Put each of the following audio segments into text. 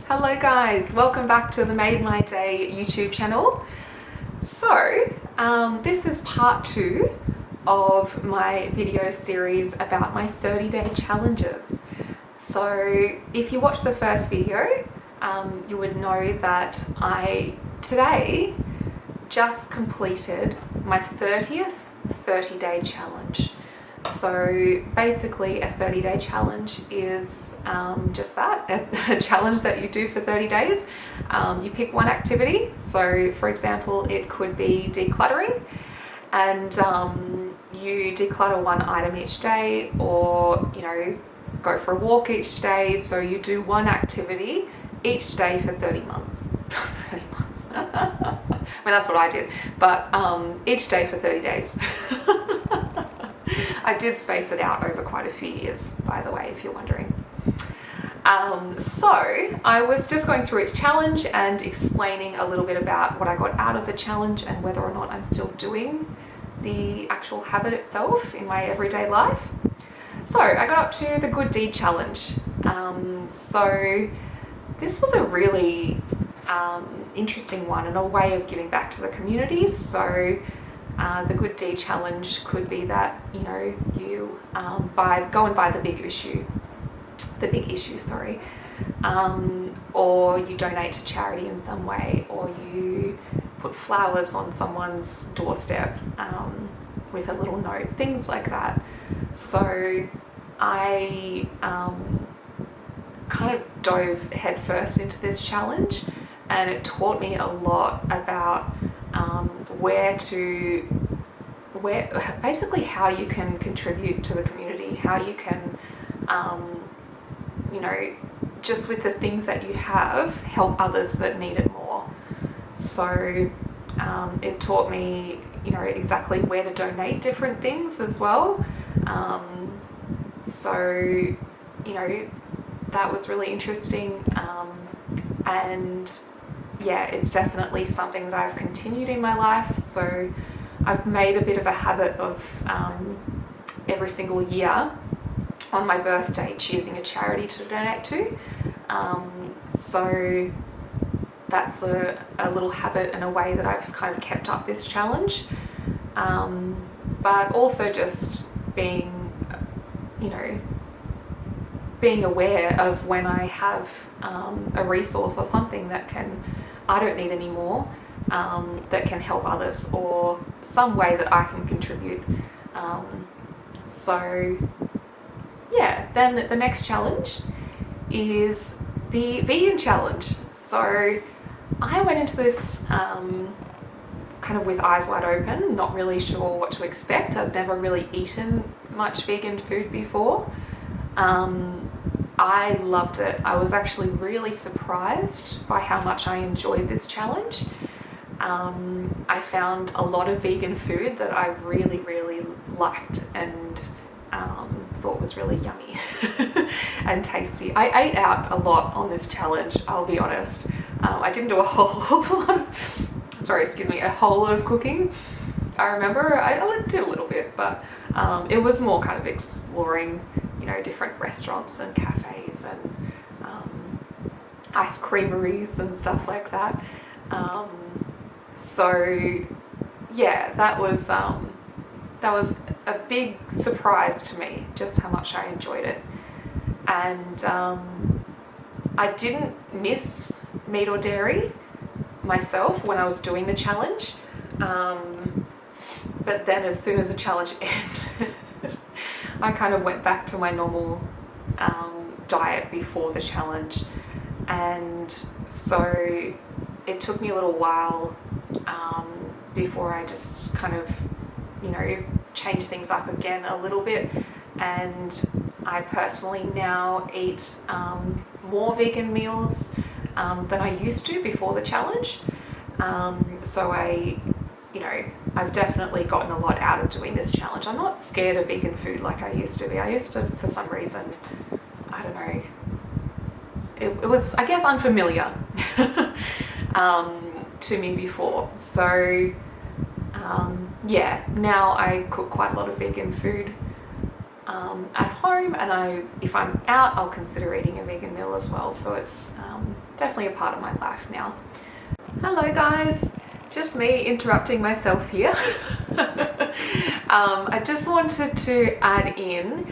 Hello guys, welcome back to the Made My Day YouTube channel. So this is part 2 of my video series about my 30-day challenges. So if you watched the first video, you would know that I today just completed my 30th 30-day challenge. So basically a 30-day challenge is just that, a challenge that you do for 30 days. You pick one activity. So for example, it could be decluttering, and you declutter one item each day, or go for a walk each day. So you do one activity each day for 30 months. 30 months. I mean, that's what I did, but each day for 30 days. I did space it out over quite a few years, by the way, if you're wondering. So I was just going through its challenge and explaining a little bit about what I got out of the challenge and whether or not I'm still doing the actual habit itself in my everyday life. So I got up to the Good Deed Challenge. So this was a really interesting one and a way of giving back to the community. So the Good Deed Challenge could be that you go and buy the big issue, or you donate to charity in some way, or you put flowers on someone's doorstep with a little note, things like that. So I kind of dove headfirst into this challenge, and it taught me a lot about basically how you can contribute to the community, how you can, just with the things that you have, help others that need it more. So it taught me, exactly where to donate different things as well. So that was really interesting, and yeah, it's definitely something that I've continued in my life. So I've made a bit of a habit of every single year on my birthday choosing a charity to donate to. So that's a little habit and a way that I've kind of kept up this challenge. But also just being aware of when I have a resource or something that I don't need anymore, that can help others, or some way that I can contribute. So yeah, then the next challenge is the vegan challenge. So I went into this kind of with eyes wide open, not really sure what to expect. I'd never really eaten much vegan food before. I loved it. I was actually really surprised by how much I enjoyed this challenge. I found a lot of vegan food that I really, really liked and thought was really yummy and tasty. I ate out a lot on this challenge, I'll be honest. I didn't do a whole lot of cooking. I remember I did a little bit, but it was more kind of exploring, different restaurants and cafes and ice creameries and stuff like that. So yeah, that was a big surprise to me, just how much I enjoyed it. And I didn't miss meat or dairy myself when I was doing the challenge, but then as soon as the challenge ended, I kind of went back to my normal diet before the challenge. And so it took me a little while before I just kind of change things up again a little bit. And I personally now eat more vegan meals than I used to before the challenge. So I've definitely gotten a lot out of doing this challenge. I'm not scared of vegan food like I used to be. I used to, for some reason, I don't know, it was, I guess, unfamiliar to me before. So yeah, now I cook quite a lot of vegan food. at home, and if I'm out, I'll consider eating a vegan meal as well. So it's definitely a part of my life now. Hello guys, just me interrupting myself here. I just wanted to add in,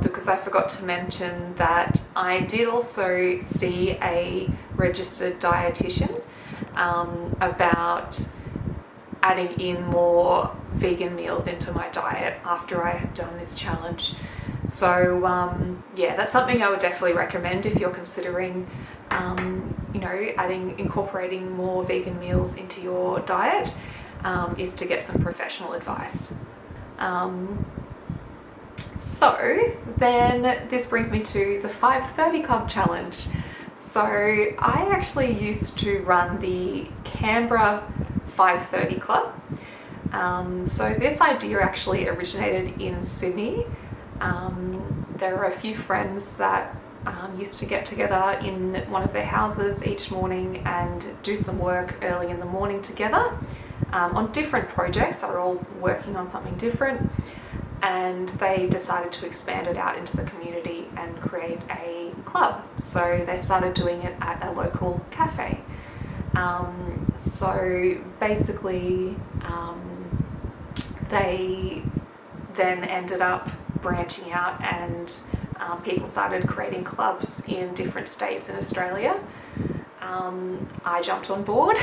because I forgot to mention that I did also see a registered dietitian about adding in more vegan meals into my diet after I had done this challenge. So yeah, that's something I would definitely recommend if you're considering incorporating more vegan meals into your diet, is to get some professional advice. So then this brings me to the 5:30 Club challenge. So I actually used to run the Canberra 5:30 Club. So this idea actually originated in Sydney. There are a few friends that used to get together in one of their houses each morning and do some work early in the morning together on different projects. They were all working on something different, and they decided to expand it out into the community and create a club. So they started doing it at a local cafe. So basically they then ended up branching out, and people started creating clubs in different states in Australia. I jumped on board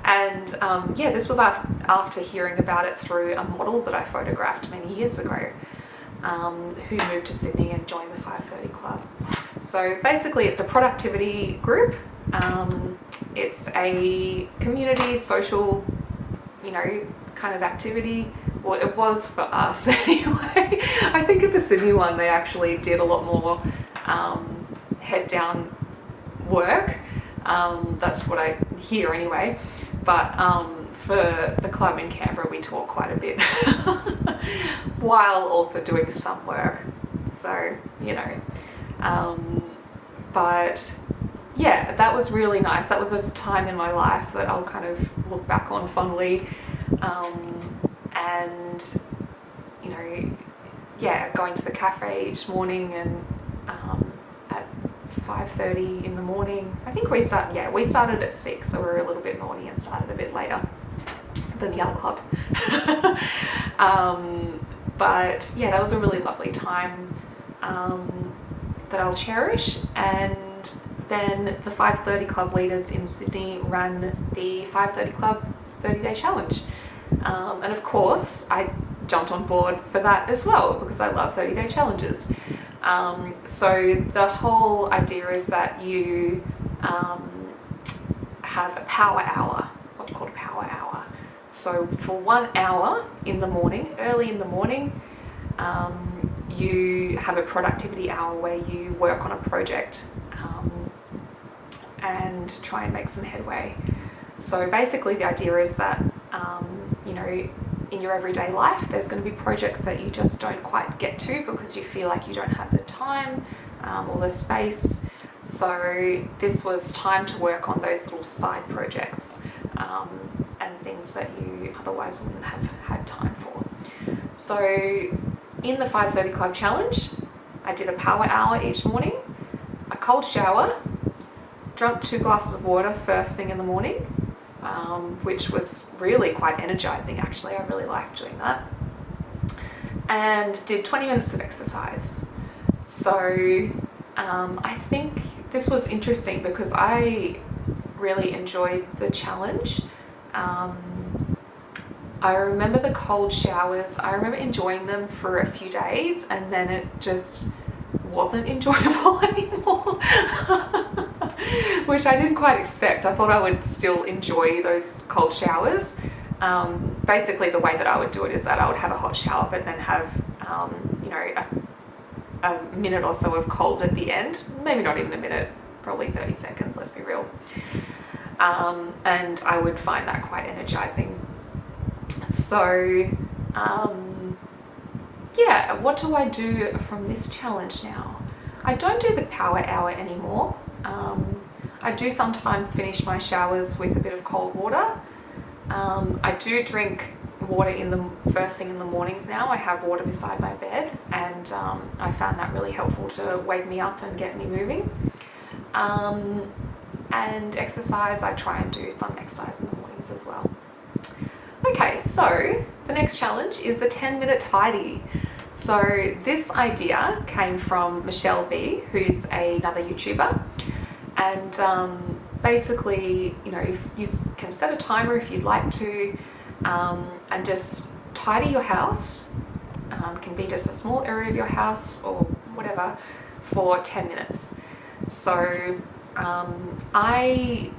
and yeah, this was after hearing about it through a model that I photographed many years ago, who moved to Sydney and joined the 5:30 Club. So basically it's a productivity group. It's a community social, kind of activity. Well, it was for us anyway. I think at the Sydney one they actually did a lot more head down work. That's what I hear anyway. But for the club in Canberra we talk quite a bit while also doing some work. So, but yeah, that was really nice. That was a time in my life that I'll kind of look back on fondly. And yeah, going to the cafe each morning and at 5:30 in the morning. I think we started at 6, so we were a little bit naughty and started a bit later than the other clubs. But yeah, that was a really lovely time that I'll cherish. And then the 5:30 Club leaders in Sydney ran the 5:30 Club 30-day challenge. And of course, I jumped on board for that as well because I love 30-day challenges. So the whole idea is that you have a power hour, what's called a power hour. So for 1 hour in the morning, early in the morning, you have a productivity hour where you work on a project and try and make some headway. So basically the idea is that in your everyday life there's going to be projects that you just don't quite get to because you feel like you don't have the time or the space. So this was time to work on those little side projects and things that you otherwise wouldn't have had time for. So in the 5:30 Club challenge, I did a power hour each morning, a cold shower, drank 2 glasses of water first thing in the morning, which was really quite energizing actually. I really liked doing that. And did 20 minutes of exercise. So I think this was interesting because I really enjoyed the challenge. I remember the cold showers. I remember enjoying them for a few days and then it just wasn't enjoyable anymore. Which I didn't quite expect. I thought I would still enjoy those cold showers. Basically the way that I would do it is that I would have a hot shower but then have a minute or so of cold at the end. Maybe not even a minute, probably 30 seconds, let's be real. And I would find that quite energizing. So yeah, what do I do from this challenge now? I don't do the power hour anymore. I do sometimes finish my showers with a bit of cold water. I do drink water in the first thing in the mornings now. I have water beside my bed, and I found that really helpful to wake me up and get me moving. And exercise, I try and do some exercise in the mornings as well. Okay, so the next challenge is the 10-minute tidy. So this idea came from Michelle B, who's another YouTuber, and basically, you know, if you can set a timer if you'd like to, and just tidy your house. Can be just a small area of your house or whatever for 10 minutes. So I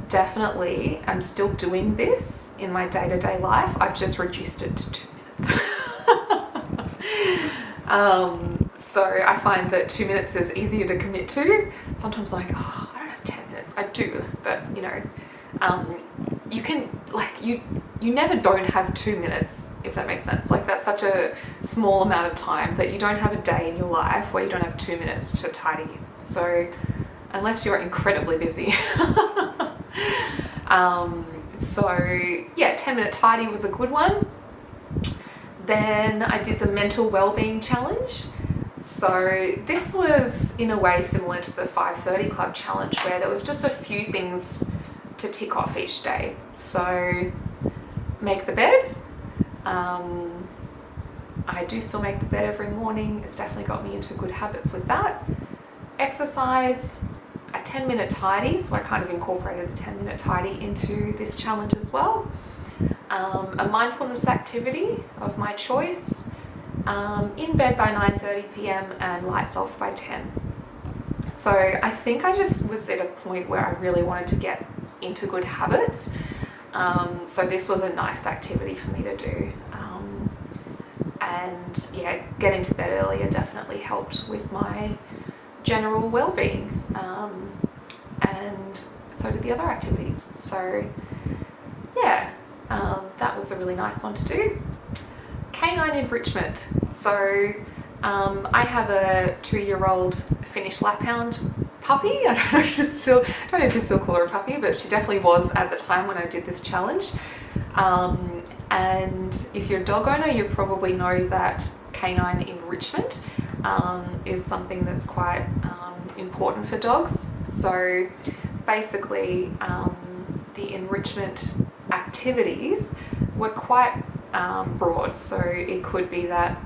definitely am still doing this in my day-to-day life. I've just reduced it to 2 minutes. So I find that 2 minutes is easier to commit to. Sometimes I'm like, oh, I don't have 10 minutes. I do, but you know, you can, like, you never don't have 2 minutes, if that makes sense. Like, that's such a small amount of time that you don't have a day in your life where you don't have 2 minutes to tidy. So unless you're incredibly busy. So yeah, 10-minute tidy was a good one. Then I did the mental well-being challenge. So this was in a way similar to the 5:30 Club challenge, where there was just a few things to tick off each day. So make the bed. I do still make the bed every morning. It's definitely got me into good habits with that. Exercise, a 10-minute tidy. So I kind of incorporated the 10-minute tidy into this challenge as well. A mindfulness activity of my choice, in bed by 9:30 p.m. and lights off by 10. So I think I just was at a point where I really wanted to get into good habits. So this was a nice activity for me to do. And yeah, getting to bed earlier definitely helped with my general well-being. And so did the other activities. So yeah. That was a really nice one to do. Canine enrichment. So I have a 2-year-old Finnish Laphound puppy. I don't know if you still call her a puppy, but she definitely was at the time when I did this challenge. And if you're a dog owner, you probably know that canine enrichment is something that's quite important for dogs. So basically, the enrichment activities were quite broad. So it could be that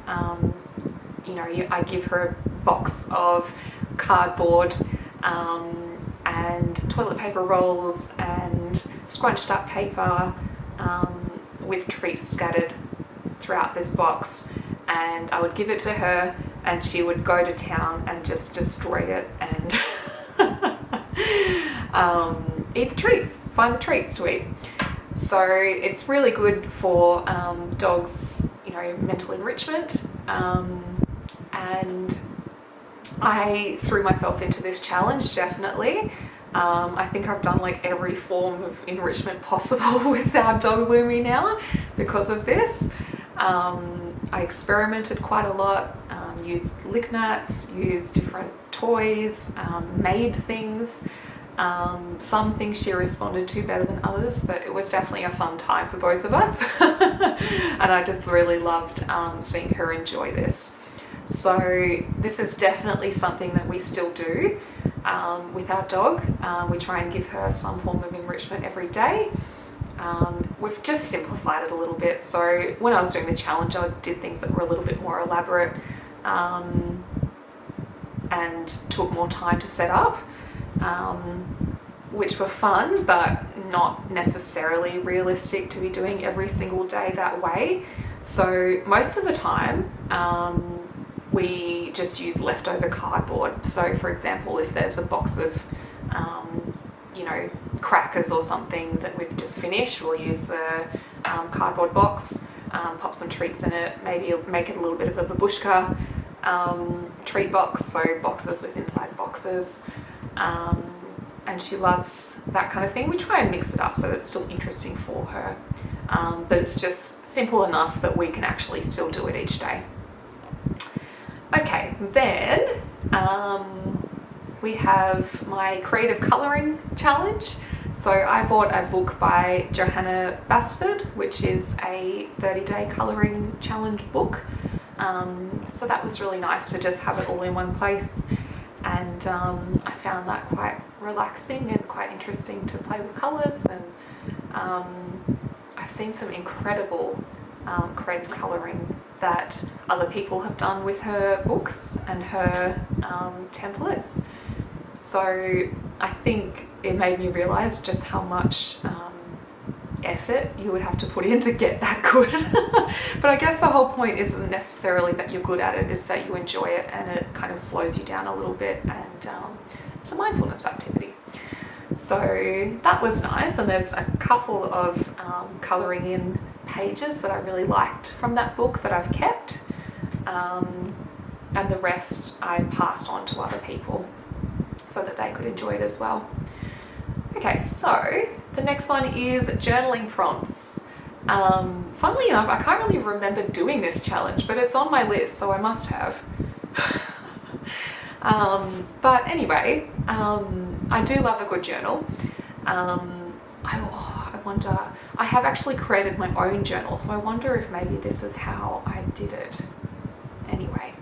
you know, I give her a box of cardboard and toilet paper rolls and scrunched up paper with treats scattered throughout this box, and I would give it to her and she would go to town and just destroy it and eat the treats, find the treats to eat. So it's really good for dogs, you know, mental enrichment. And I threw myself into this challenge, definitely. I think I've done like every form of enrichment possible with our dog Lumi now because of this. I experimented quite a lot, used lick mats, used different toys, made things. Some things she responded to better than others, but it was definitely a fun time for both of us. And I just really loved seeing her enjoy this. So this is definitely something that we still do with our dog. We try and give her some form of enrichment every day. We've just simplified it a little bit. So when I was doing the challenge, I did things that were a little bit more elaborate and took more time to set up, which were fun, but not necessarily realistic to be doing every single day that way. So most of the time, we just use leftover cardboard. So for example, if there's a box of, you know, crackers or something that we've just finished, we'll use the cardboard box, pop some treats in it, maybe make it a little bit of a babushka treat box, so boxes with inside boxes. And she loves that kind of thing. We try and mix it up so that it's still interesting for her. But it's just simple enough that we can actually still do it each day. Okay, then we have my creative colouring challenge. So I bought a book by Johanna Basford, which is a 30-day colouring challenge book. So that was really nice to just have it all in one place, and I found that quite relaxing and quite interesting to play with colours. And I've seen some incredible creative colouring that other people have done with her books and her templates. So I think it made me realise just how much effort you would have to put in to get that good. But I guess the whole point isn't necessarily that you're good at it, is that you enjoy it and it kind of slows you down a little bit, and it's a mindfulness activity. So that was nice, and there's a couple of colouring in pages that I really liked from that book that I've kept, and the rest I passed on to other people so that they could enjoy it as well. Okay, so the next one is journaling prompts. Funnily enough, I can't really remember doing this challenge, but it's on my list, so I must have. But anyway, I do love a good journal. I wonder, I have actually created my own journal, so I wonder if maybe this is how I did it. Anyway,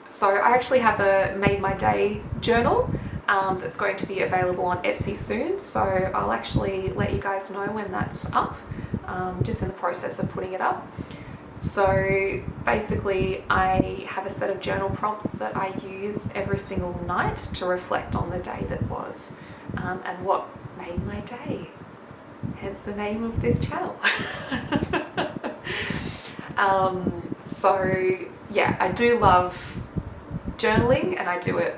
so I actually have a Made My Day journal that's going to be available on Etsy soon, so I'll actually let you guys know when that's up. Just in the process of putting it up. So basically I have a set of journal prompts that I use every single night to reflect on the day that was, and what made my day, hence the name of this channel. So yeah, I do love journaling, and I do it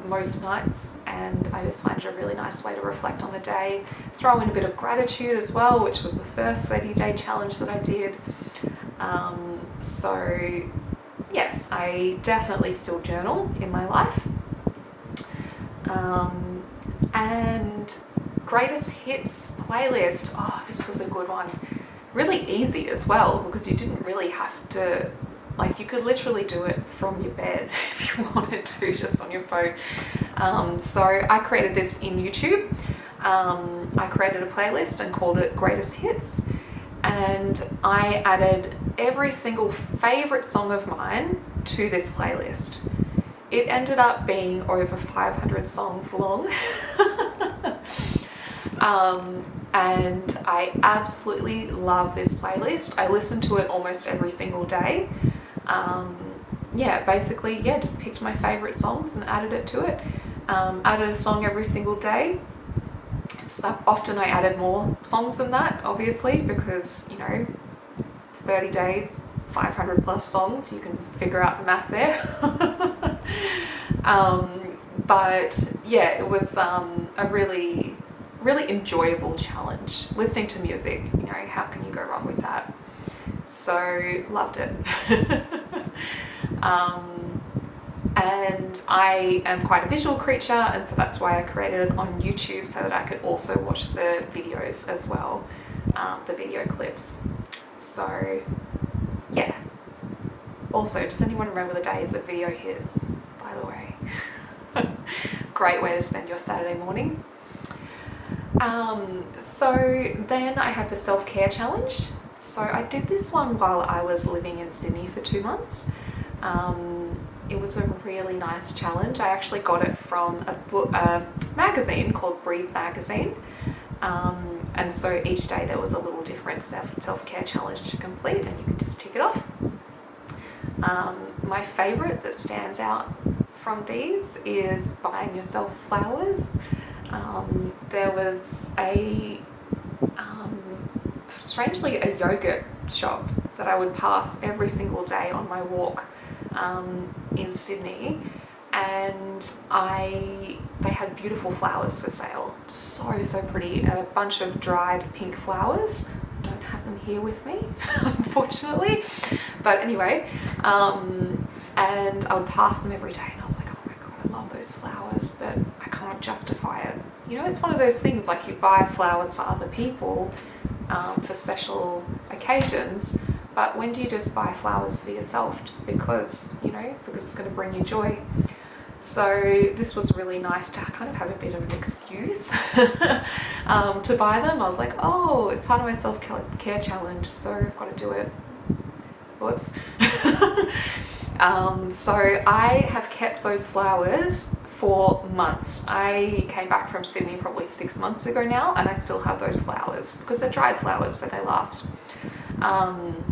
most nights, and I just find it a really nice way to reflect on the day, throw in a bit of gratitude as well, which was the first 30-day challenge that I did. So yes, I definitely still journal in my life. And greatest hits playlist, oh, this was a good one. Really easy as well, because you didn't really have to, like, you could literally do it from your bed if you wanted to, just on your phone. So I created this in YouTube. I created a playlist and called it Greatest Hits, and I added every single favourite song of mine to this playlist. It ended up being over 500 songs long. And I absolutely love this playlist. I listen to it almost every single day. Basically, just picked my favourite songs and added it to it. Added a song every single day. So often I added more songs than that, obviously, because, 30 days, 500 plus songs, you can figure out the math there. But yeah, it was a really, really enjoyable challenge. Listening to music, how can you go wrong with that? So loved it. And I am quite a visual creature, and so that's why I created it on YouTube, so that I could also watch the videos as well, the video clips. So yeah. Also, does anyone remember the days of video hits, by the way? Great way to spend your Saturday morning. So then I have the self-care challenge. So I did this one while I was living in Sydney for 2 months. It was a really nice challenge. I actually got it from a magazine called Breathe Magazine. And so each day there was a little different self-care challenge to complete, and you could just tick it off. My favourite that stands out from these is buying yourself flowers. There was strangely a yogurt shop that I would pass every single day on my walk in Sydney, and they had beautiful flowers for sale. So pretty. A bunch of dried pink flowers. Don't have them here with me, unfortunately. But anyway, and I would pass them every day, and I was like, oh my god, I love those flowers, but I can't justify it. It's one of those things, like, you buy flowers for other people for special occasions, but when do you just buy flowers for yourself just because, because it's going to bring you joy? So this was really nice to kind of have a bit of an excuse to buy them. I was like, oh, it's part of my self-care challenge, so I've got to do it. Whoops. So I have kept those flowers for months. I came back from Sydney probably 6 months ago now, and I still have those flowers because they're dried flowers, so they last. And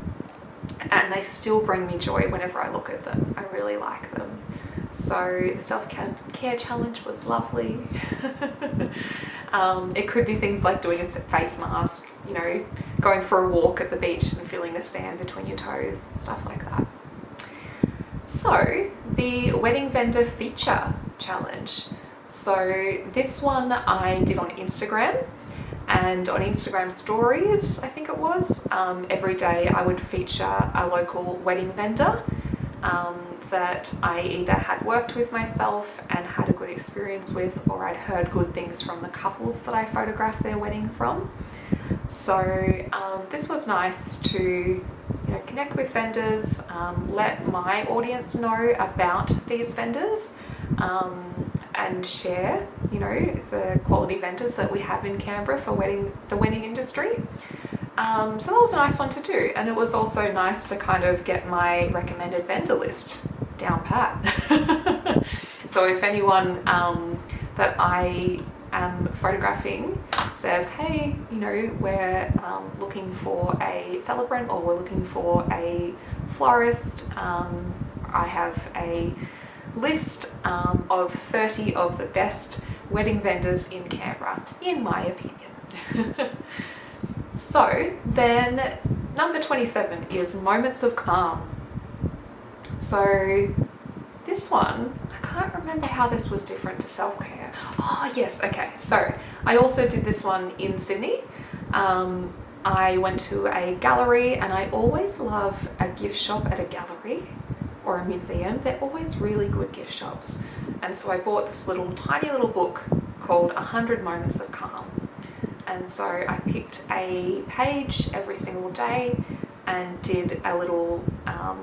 they still bring me joy whenever I look at them. I really like them. So the self-care challenge was lovely. It could be things like doing a face mask, you know, going for a walk at the beach and feeling the sand between your toes, stuff like that. So the wedding vendor feature challenge. So this one I did on Instagram, and on Instagram stories, I think it was, every day I would feature a local wedding vendor that I either had worked with myself and had a good experience with, or I'd heard good things from the couples that I photographed their wedding from. So this was nice to connect with vendors, let my audience know about these vendors, and share, the quality vendors that we have in Canberra for the wedding industry. So that was a nice one to do, and it was also nice to kind of get my recommended vendor list down pat. So if anyone that I am photographing says, hey, we're looking for a celebrant, or we're looking for a florist, I have a list of 30 of the best wedding vendors in Canberra, in my opinion. So then number 27 is moments of calm. So this one, I can't remember how this was different to self-care. Oh yes, okay. So I also did this one in Sydney. I went to a gallery, and I always love a gift shop at a gallery or a museum. They're always really good gift shops. And so I bought this tiny little book called 100 Moments of Calm. And so I picked a page every single day and did a little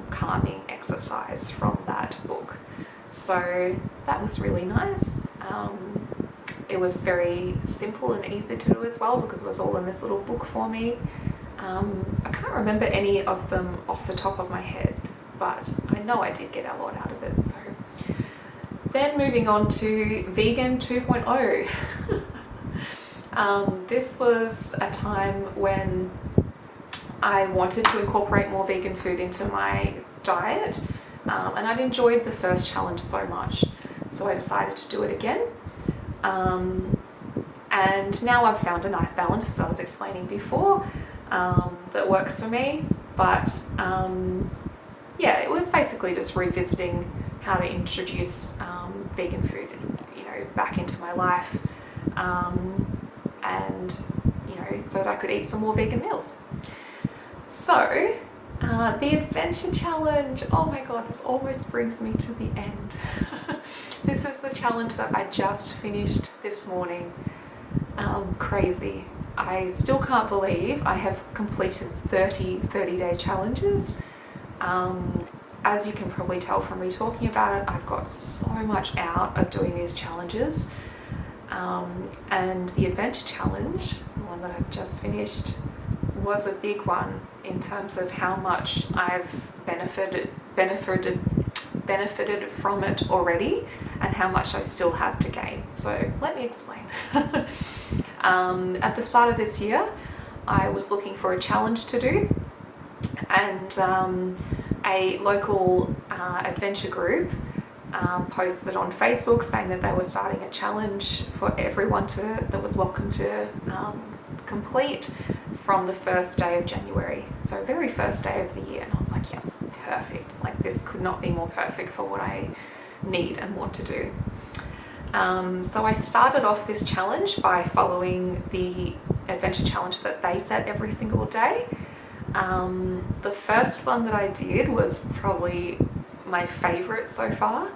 calming exercise from that book. So that was really nice. It was very simple and easy to do as well, because it was all in this little book for me. I can't remember any of them off the top of my head, but I know I did get a lot out of it. So then moving on to Vegan 2.0. This was a time when I wanted to incorporate more vegan food into my diet, and I'd enjoyed the first challenge so much, so I decided to do it again. And now I've found a nice balance, as I was explaining before, that works for me. But yeah, it was basically just revisiting how to introduce vegan food, back into my life, and so that I could eat some more vegan meals. So the adventure challenge, oh my god, this almost brings me to the end. This is the challenge that I just finished this morning. Crazy. I still can't believe I have completed 30-day challenges. As you can probably tell from me talking about it, I've got so much out of doing these challenges. And the adventure challenge, the one that I've just finished, was a big one in terms of how much I've benefited from it already, and how much I still have to gain. So let me explain. At the start of this year, I was looking for a challenge to do, and a local adventure group posted on Facebook saying that they were starting a challenge for everyone that was welcome to complete from the first day of January. So very first day of the year. And I was like, yeah, perfect. Like, this could not be more perfect for what I need and want to do. So I started off this challenge by following the adventure challenge that they set every single day. The first one that I did was probably my favorite so far.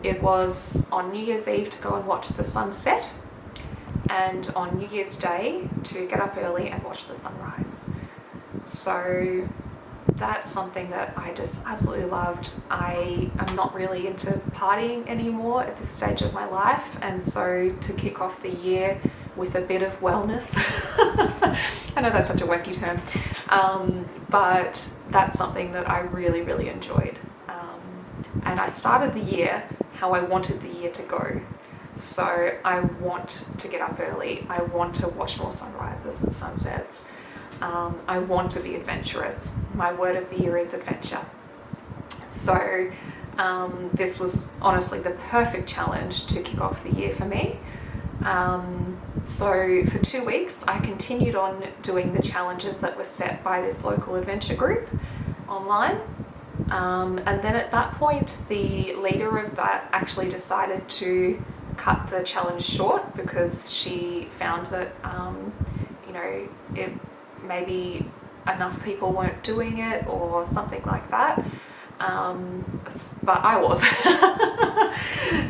It was on New Year's Eve to go and watch the sunset, and on New Year's Day to get up early and watch the sunrise. So that's something that I just absolutely loved. I am not really into partying anymore at this stage of my life, and so to kick off the year with a bit of wellness, I know that's such a wacky term, but that's something that I really, really enjoyed. And I started the year how I wanted the year to go. So I want to get up early. I want to watch more sunrises and sunsets. I want to be adventurous. My word of the year is adventure. So this was honestly the perfect challenge to kick off the year for me. So for 2 weeks, I continued on doing the challenges that were set by this local adventure group online. And then at that point, the leader of that actually decided to cut the challenge short because she found that, it maybe enough people weren't doing it or something like that. But I was.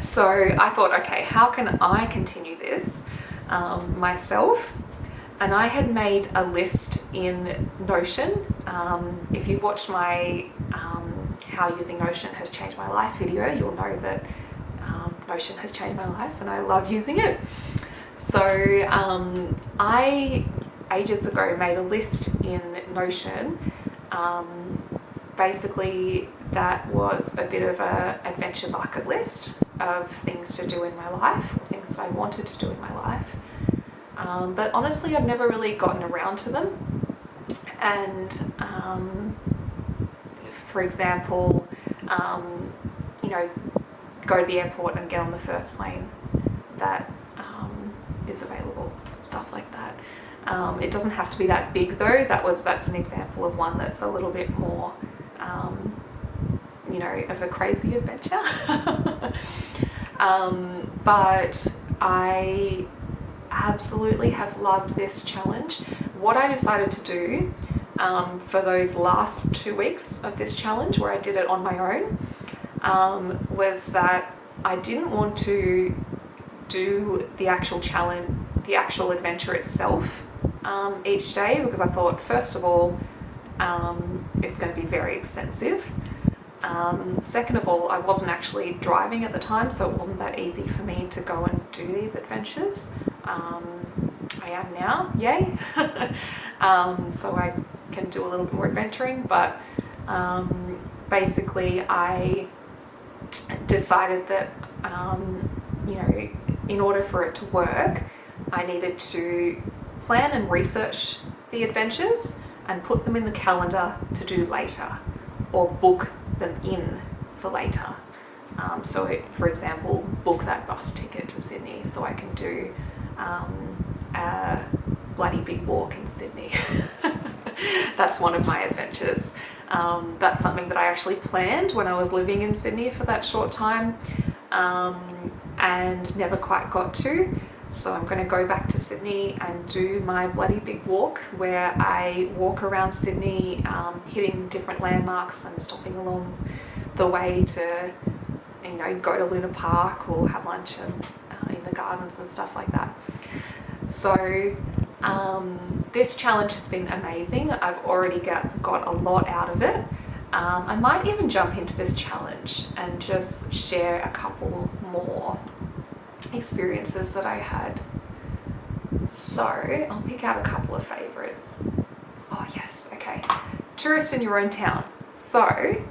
So I thought, okay, how can I continue this myself? And I had made a list in Notion. If you've watched my How Using Notion Has Changed My Life video, you'll know that Notion has changed my life and I love using it. So I, ages ago, made a list in Notion. Basically, that was a bit of an adventure bucket list of things to do in my life, or things that I wanted to do in my life. But honestly, I've never really gotten around to them. And for example, go to the airport and get on the first plane that is available, stuff like that. It doesn't have to be that big though. That's an example of one that's a little bit more, of a crazy adventure. But I absolutely have loved this challenge. What I decided to do for those last 2 weeks of this challenge, where I did it on my own, was that I didn't want to do the actual challenge, the actual adventure itself each day, because I thought, first of all, it's going to be very expensive. Second of all, I wasn't actually driving at the time, so it wasn't that easy for me to go and do these adventures. I am now, yay! So I can do a little bit more adventuring, but basically I decided that, in order for it to work, I needed to plan and research the adventures and put them in the calendar to do later, or book them in for later. For example, book that bus ticket to Sydney so I can do a bloody big walk in Sydney. That's one of my adventures. That's something that I actually planned when I was living in Sydney for that short time, and never quite got to. So I'm going to go back to Sydney and do my bloody big walk, where I walk around Sydney, hitting different landmarks and stopping along the way to, go to Luna Park or have lunch in the gardens and stuff like that. So this challenge has been amazing. I've already got a lot out of it. I might even jump into this challenge and just share a couple more experiences that I had. So I'll pick out a couple of favorites. Oh yes, okay. Tourist in your own town. So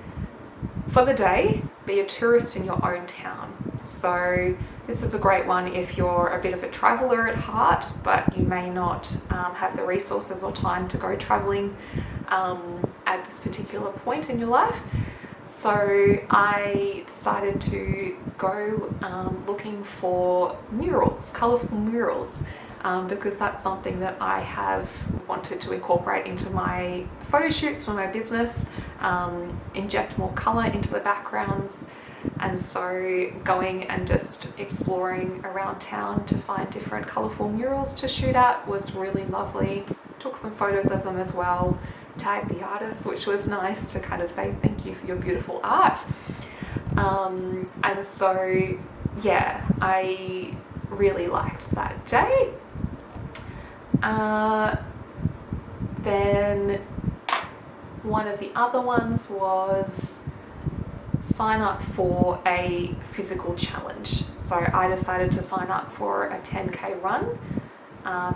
for the day, be a tourist in your own town. So this is a great one if you're a bit of a traveler at heart, but you may not have the resources or time to go traveling at this particular point in your life. So I decided to go looking for murals, colourful murals, because that's something that I have wanted to incorporate into my photo shoots for my business, inject more colour into the backgrounds. And so going and just exploring around town to find different colourful murals to shoot at was really lovely. Took some photos of them as well, tagged the artist, which was nice to kind of say thank you for your beautiful art. And so yeah, I really liked that day. Then one of the other ones was sign up for a physical challenge. So I decided to sign up for a 10K run.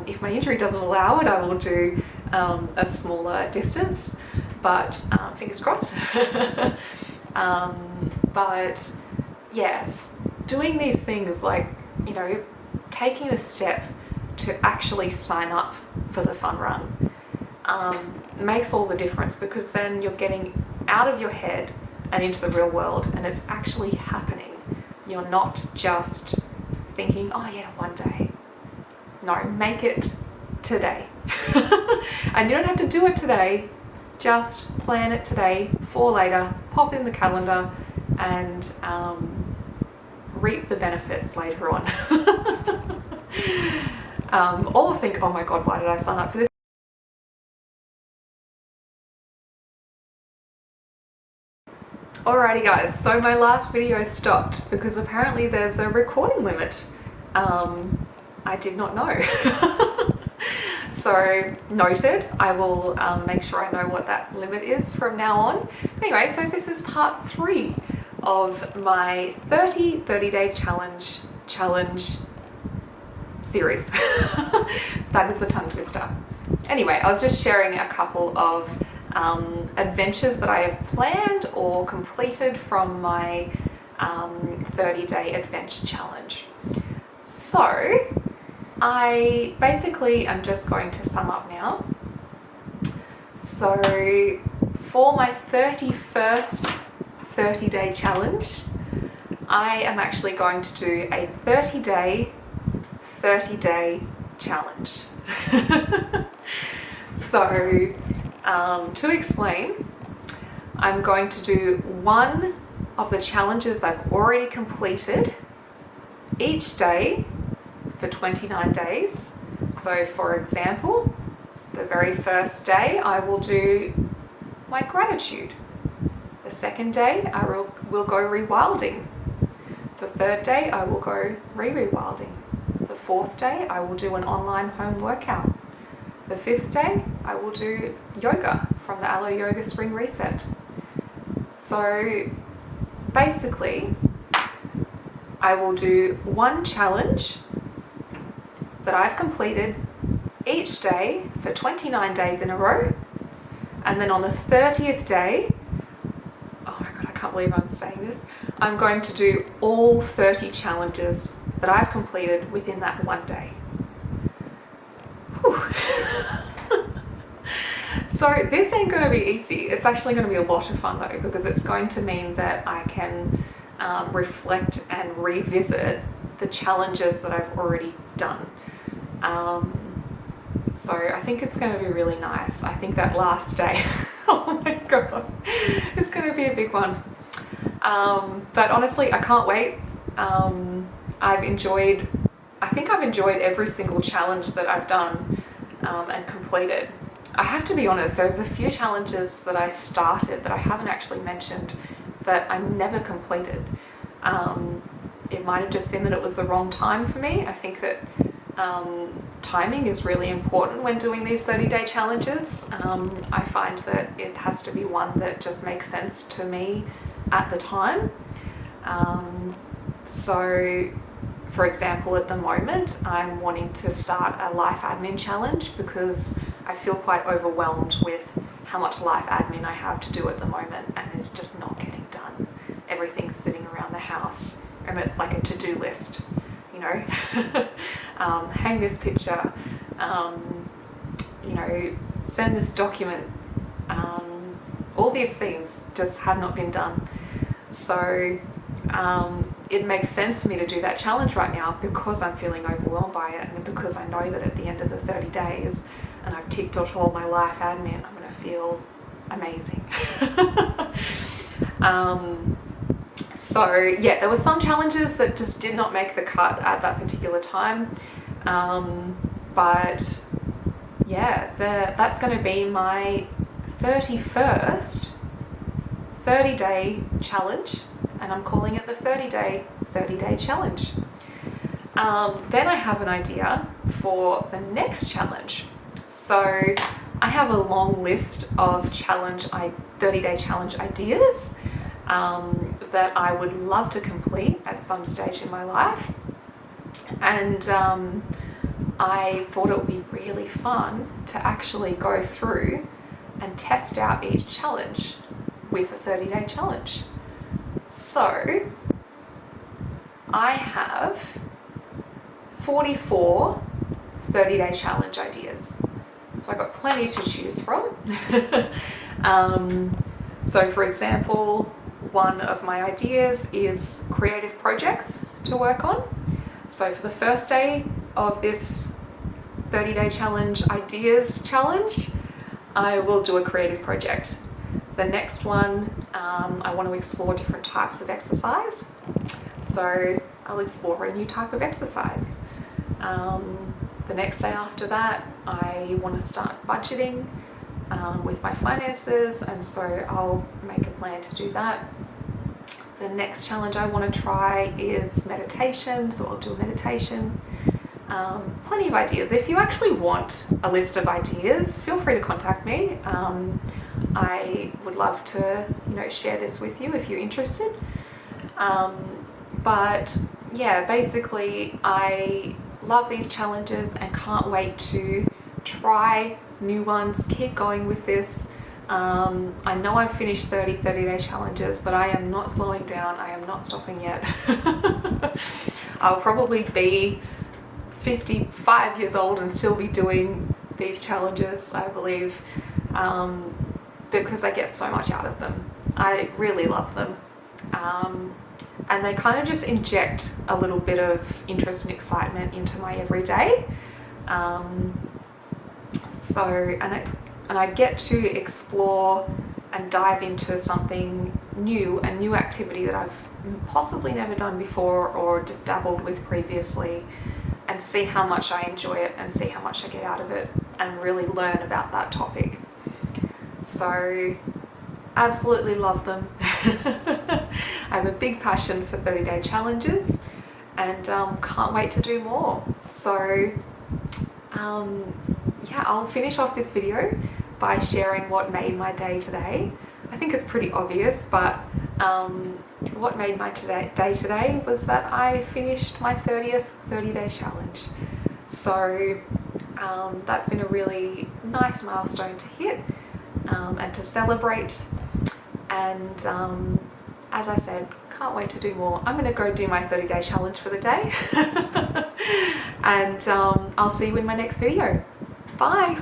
If my injury doesn't allow it, I will do a smaller distance, but fingers crossed. But yes, doing these things like, you know, taking the step to actually sign up for the fun run makes all the difference, because then you're getting out of your head and into the real world, and it's actually happening. You're not just thinking, oh yeah, one day. No, make it today. And you don't have to do it today, just plan it today for later, pop it in the calendar, and reap the benefits later on. Or think, oh my God, why did I sign up for this? Alrighty guys, so my last video stopped because apparently there's a recording limit. I did not know. So noted, I will make sure I know what that limit is from now on. Anyway, so this is part 3 of my 30-day challenge series. That is a tongue twister. Anyway, I was just sharing a couple of adventures that I have planned or completed from my 30-day adventure challenge. So I basically am just going to sum up now. So for my 31st 30-day challenge, I am actually going to do a 30-day challenge. So to explain, I'm going to do one of the challenges I've already completed each day for 29 days. So for example, the very first day I will do my gratitude. The second day I will go rewilding. The third day I will go rewilding. The fourth day I will do an online home workout. The fifth day I will do yoga from the Aloe Yoga Spring Reset. So basically I will do one challenge that I've completed each day for 29 days in a row, and then on the 30th day, oh my God, I can't believe I'm saying this, I'm going to do all 30 challenges that I've completed within that one day. So this ain't going to be easy. It's actually going to be a lot of fun though, because it's going to mean that I can reflect and revisit the challenges that I've already done. So I think it's going to be really nice. I think that last day, oh my God, it's going to be a big one. But honestly, I can't wait. I think I've enjoyed every single challenge that I've done and completed. I have to be honest, there's a few challenges that I started that I haven't actually mentioned that I never completed. It might have just been that it was the wrong time for me. I think that timing is really important when doing these 30-day challenges. I find that it has to be one that just makes sense to me at the time. So for example, at the moment, I'm wanting to start a life admin challenge because I feel quite overwhelmed with how much life admin I have to do at the moment, and it's just not getting done. Everything's sitting around the house and it's like a to-do list, you know. Hang this picture, you know, send this document. All these things just have not been done. So it makes sense for me to do that challenge right now because I'm feeling overwhelmed by it, and because I know that at the end of the 30 days and I've ticked off all my life admin, I'm going to feel amazing. So yeah, there were some challenges that just did not make the cut at that particular time, but yeah, that's going to be my 31st 30-day challenge, and I'm calling it the 30-day challenge. Then I have an idea for the next challenge. So I have a long list of 30-day challenge ideas that I would love to complete at some stage in my life. And I thought it would be really fun to actually go through and test out each challenge with a 30-day challenge. So I have 44 30-day challenge ideas. So I've got plenty to choose from. So for example, one of my ideas is creative projects to work on. So for the first day of this 30-day challenge ideas challenge, I will do a creative project. The next one, I want to explore different types of exercise. So I'll explore a new type of exercise. The next day after that, I want to start budgeting with my finances, and so I'll make a plan to do that. The next challenge I want to try is meditation, so I'll do a meditation. Plenty of ideas. If you actually want a list of ideas, feel free to contact me. I would love to, share this with you if you're interested. But yeah, basically I love these challenges and can't wait to try new ones, keep going with this. I know I've finished 30-day challenges, but I am not slowing down. I am not stopping yet. I'll probably be 55 years old and still be doing these challenges, I believe, because I get so much out of them. I really love them. And they kind of just inject a little bit of interest and excitement into my everyday. And I get to explore and dive into something new, a new activity that I've possibly never done before or just dabbled with previously, and see how much I enjoy it and see how much I get out of it and really learn about that topic. So absolutely love them. I have a big passion for 30-day challenges and can't wait to do more. So yeah, I'll finish off this video by sharing what made my day today. I think it's pretty obvious, but what made my day today was that I finished my 30th 30-day challenge. So that's been a really nice milestone to hit and to celebrate. And as I said, can't wait to do more. I'm going to go do my 30-day challenge for the day. And I'll see you in my next video. Bye.